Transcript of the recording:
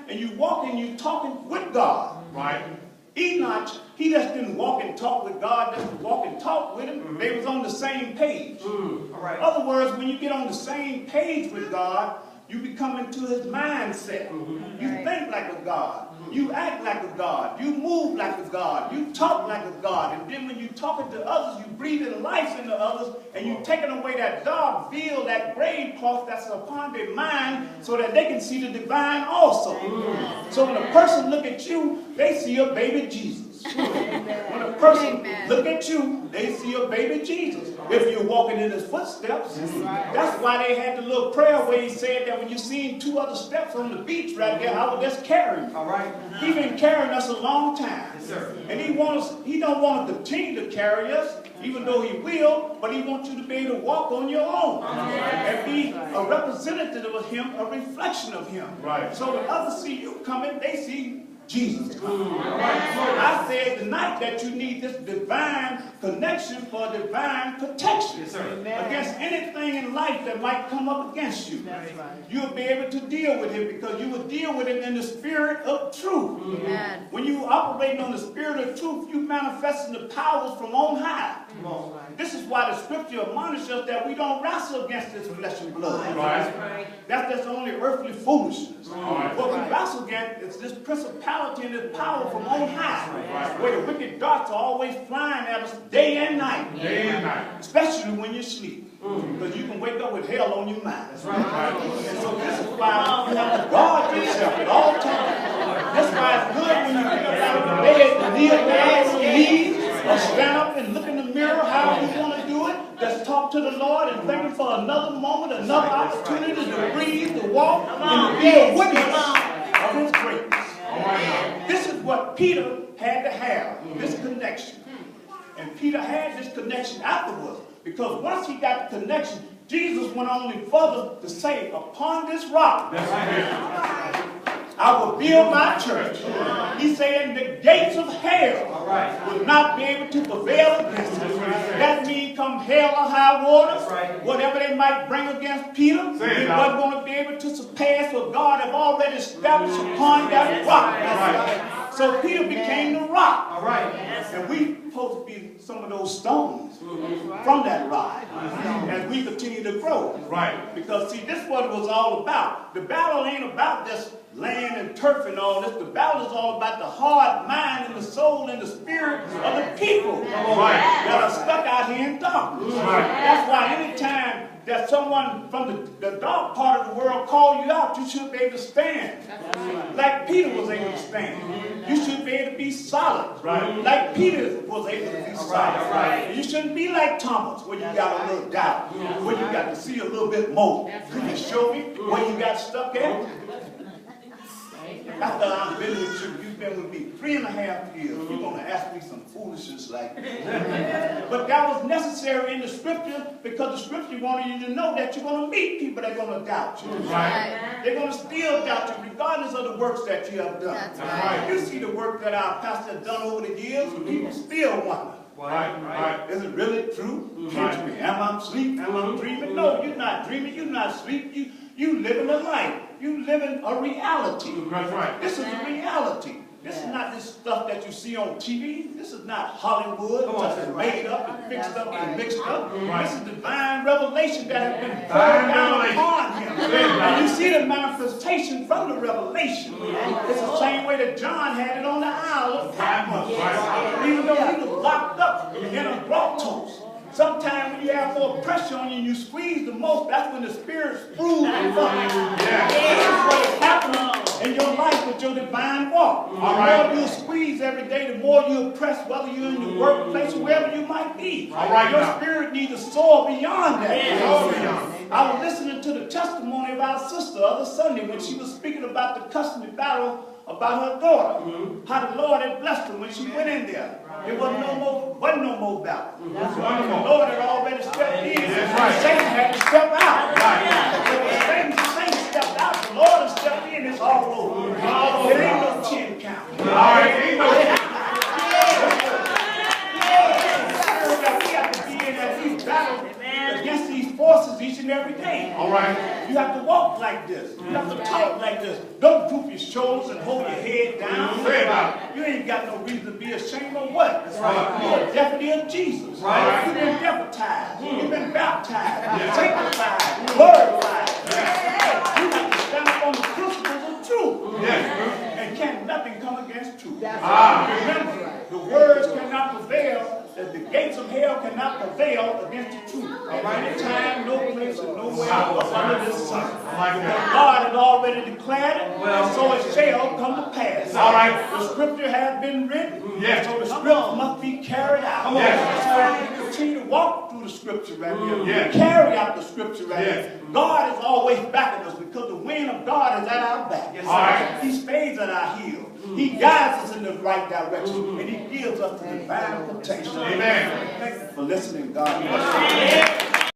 and you walking, you talking with God. Right. Enoch, he just didn't walk and talk with God, just walk and talk with him. They was on the same page. All right. In other words, when you get on the same page with God, you become into his mindset. You think like a God. You act like a God. You move like a God. You talk like a God. And then when you're talking to others, you breathing life into others, and you're taking away that dark veil, that grave cloth that's upon their mind, so that they can see the divine also. So when a person look at you, they see a baby Jesus. When a person look at you, they see a baby Jesus. If you're walking in his footsteps, that's why they had the little prayer where he said that when you seen 2 other steps on the beach right there, I would just carry you. All right. He's been carrying us a long time. Yes, sir. And he don't want to continue to carry us, even though he will, but he wants you to be able to walk on your own. And be a representative of him, a reflection of him. Right. So when others see you coming, they see Jesus. I said tonight that you need this divine connection for divine protection against anything in life that might come up against you. You'll be able to deal with it because you will deal with it in the spirit of truth. When you operating on the spirit of truth, you manifesting the powers from on high. This is why the scripture admonishes us that we don't wrestle against this flesh and blood. That's only earthly foolishness. What we wrestle against is this principality and this power from on high, where the wicked darts are always flying at us day and night. Especially when you sleep. Because you can wake up with hell on your mind. And so this is why you have to guard yourself at all times. That's why it's good when you get up out of the bed and kneel down on your knees or stand up and look in the mirror, however you want to do it. Just talk to the Lord and thank him for another moment, another opportunity to breathe, to walk, and to be a witness of his greatness. This is what Peter had to have, this connection. And Peter had this connection afterwards. Because once he got the connection, Jesus went on further to say, upon this rock, I will build my church. He said, the gates of hell will not be able to prevail against it. That means come hell or high water, whatever they might bring against Peter, he wasn't going to be able to surpass what God had already established upon that rock. So Peter became the rock. And we supposed to be some of those stones from that rock as we continue to grow. Because see, this is what it was all about. The battle ain't about this land and turf and all this. The battle is all about the heart, mind, and the soul and the spirit of the people that are stuck out here in darkness. That's why anytime that someone from the dark part of the world call you out, you should be able to stand. Like Peter was able to stand. You should be able to be solid. Like Peter was able to be solid. You shouldn't be like Thomas, where you got a little doubt, where you got to see a little bit more. Could you show me where you got stuck at? After I've been with you, you've been with me 3.5 years. You're going to ask me some foolishness like that. But that was necessary in the scripture because the scripture wanted you to know that you're going to meet people that are going to doubt you. They're going to still doubt you regardless of the works that you have done. You see the work that our pastor has done over the years, people still wonder. Is it really true? Catch me. Am I asleep? Am I dreaming? No, you're not dreaming. You're not asleep. You living a life. You living a reality. This is a reality. This is not this stuff that you see on TV. This is not Hollywood, just made up and fixed up and mixed up. This is divine revelation that has been poured down upon him. And you see the manifestation from the revelation. It's the same way that John had it on the Isle of Patmos. Even though he was locked up in a grottos. Sometimes when you have more pressure on you and you squeeze the most, that's when the spirit screws and fucks. This is what is happening in your life with your divine walk. The more you squeeze every day, the more you press, whether you're in the workplace or wherever you might be. Your spirit needs to soar beyond that. I was listening to the testimony of our sister the other Sunday when she was speaking about the custody battle about her daughter. How the Lord had blessed her when she went in there. It wasn't no more battle. The Lord had already stepped in. Satan had to step out. Satan stepped out. The Lord has stepped in. It's all over. It ain't no 10 count. We have to be in at these battles against these forces each and every day. You have to walk like this. You have to talk like this. Don't group your shoulders and hold your head down. You ain't got no reason to be ashamed of what? You're a deputy of Jesus. You've been baptized. You've been baptized, sanctified, glorified. You got to stand up on the principles of truth. And can't nothing come against truth. Remember, the words cannot prevail. That the gates of hell cannot prevail against the truth. Any time, no place, and nowhere under this sun. Because God has already declared it, and so it shall come to pass. The scripture has been written, so the scripture must be carried out. So we continue to walk through the scripture right here. Carry out the scripture right here. God is always backing us because the wind of God is at our back. He stays at our heels. He guides us in the right direction, and He gives us the divine protection. Amen. Thank you for listening, God.